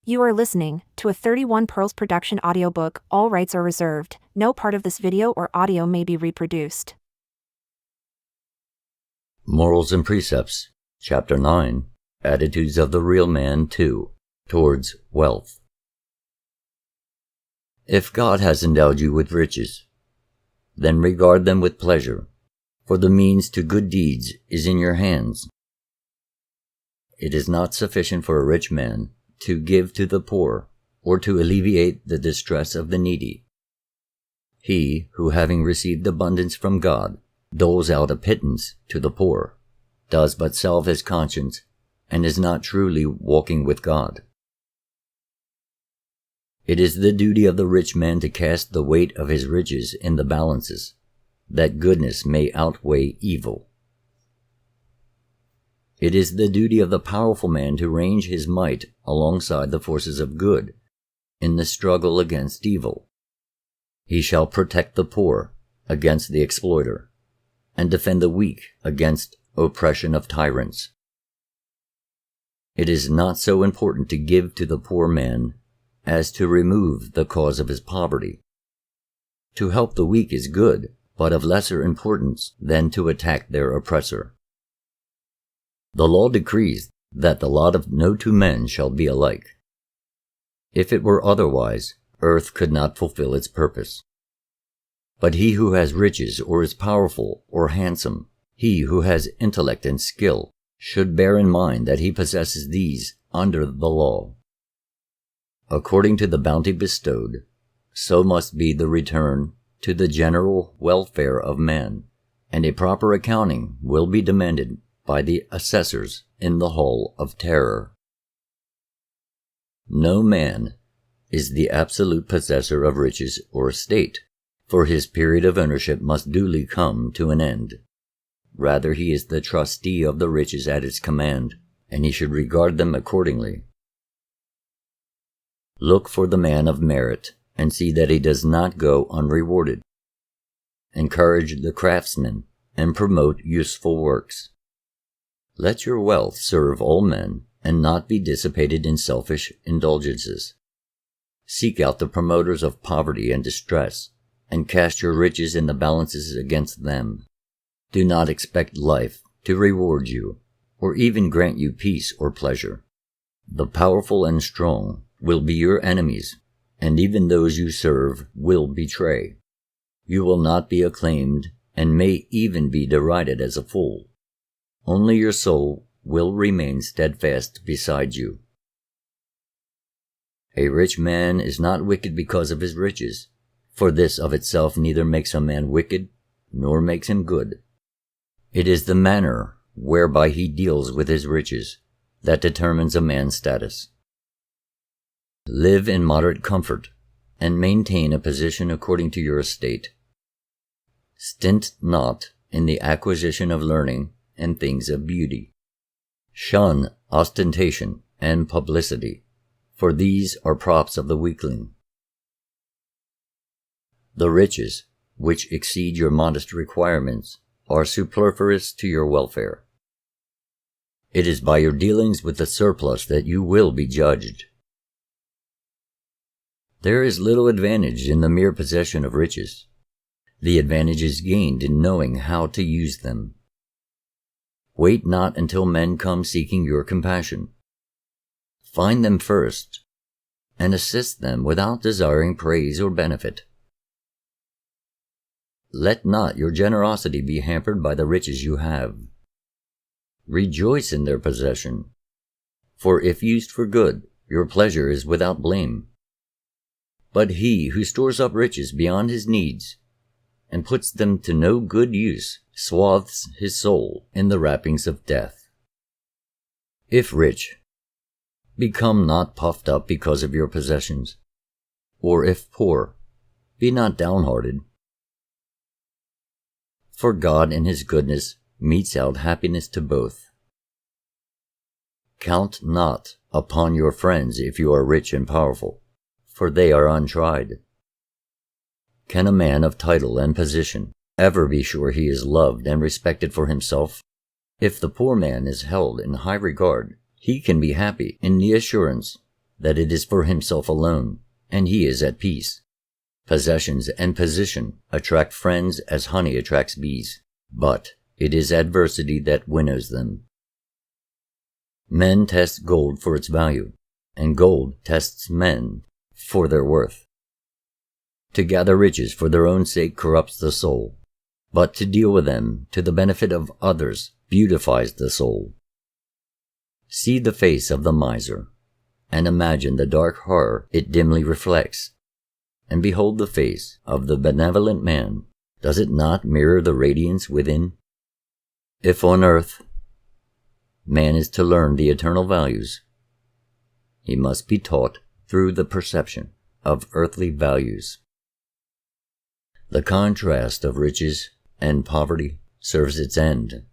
You are listening to a 31 Pearls production audiobook. All rights are reserved. No part of this video or audio may be reproduced. Morals and Precepts, Chapter 9, Attitudes of the Real Man 2, Towards Wealth. If God has endowed you with riches, then regard them with pleasure, for the means to good deeds is in your hands. It is not sufficient for a rich man to give to the poor, or to alleviate the distress of the needy. He who, having received abundance from God, doles out a pittance to the poor, does but salve his conscience, and is not truly walking with God. It is the duty of the rich man to cast the weight of his riches in the balances, that goodness may outweigh evil. It is the duty of the powerful man to range his might alongside the forces of good in the struggle against evil. He shall protect the poor against the exploiter, and defend the weak against oppression of tyrants. It is not so important to give to the poor man as to remove the cause of his poverty. To help the weak is good, but of lesser importance than to attack their oppressor. The law decrees that the lot of no two men shall be alike. If it were otherwise, earth could not fulfill its purpose. But he who has riches or is powerful or handsome, he who has intellect and skill, should bear in mind that he possesses these under the law. According to the bounty bestowed, so must be the return to the general welfare of man, and a proper accounting will be demanded by the assessors in the hall of terror. No man is the absolute possessor of riches or estate, for his period of ownership must duly come to an end. Rather, he is the trustee of the riches at his command, and he should regard them accordingly. Look for the man of merit, and see that he does not go unrewarded. Encourage the craftsman, and promote useful works. Let your wealth serve all men, and not be dissipated in selfish indulgences. Seek out the promoters of poverty and distress, and cast your riches in the balances against them. Do not expect life to reward you, or even grant you peace or pleasure. The powerful and strong will be your enemies, and even those you serve will betray. You will not be acclaimed, and may even be derided as a fool. Only your soul will remain steadfast beside you. A rich man is not wicked because of his riches, for this of itself neither makes a man wicked nor makes him good. It is the manner whereby he deals with his riches that determines a man's status. Live in moderate comfort, and maintain a position according to your estate. Stint not in the acquisition of learning and things of beauty. Shun ostentation and publicity, for these are props of the weakling. The riches, which exceed your modest requirements, are superfluous to your welfare. It is by your dealings with the surplus that you will be judged. There is little advantage in the mere possession of riches. The advantage is gained in knowing how to use them. Wait not until men come seeking your compassion. Find them first, and assist them without desiring praise or benefit. Let not your generosity be hampered by the riches you have. Rejoice in their possession, for if used for good, your pleasure is without blame. But he who stores up riches beyond his needs and puts them to no good use swathes his soul in the wrappings of death. If rich, become not puffed up because of your possessions, or if poor, be not downhearted. For God in his goodness metes out happiness to both. Count not upon your friends if you are rich and powerful, for they are untried. Can a man of title and position ever be sure he is loved and respected for himself? If the poor man is held in high regard, he can be happy in the assurance that it is for himself alone, and he is at peace. Possessions and position attract friends as honey attracts bees, but it is adversity that winnows them. Men test gold for its value, and gold tests men for their worth. To gather riches for their own sake corrupts the soul, but to deal with them to the benefit of others beautifies the soul. See the face of the miser, and imagine the dark horror it dimly reflects, and behold the face of the benevolent man. Does it not mirror the radiance within? If on earth man is to learn the eternal values, he must be taught through the perception of earthly values. The contrast of riches and poverty serves its end.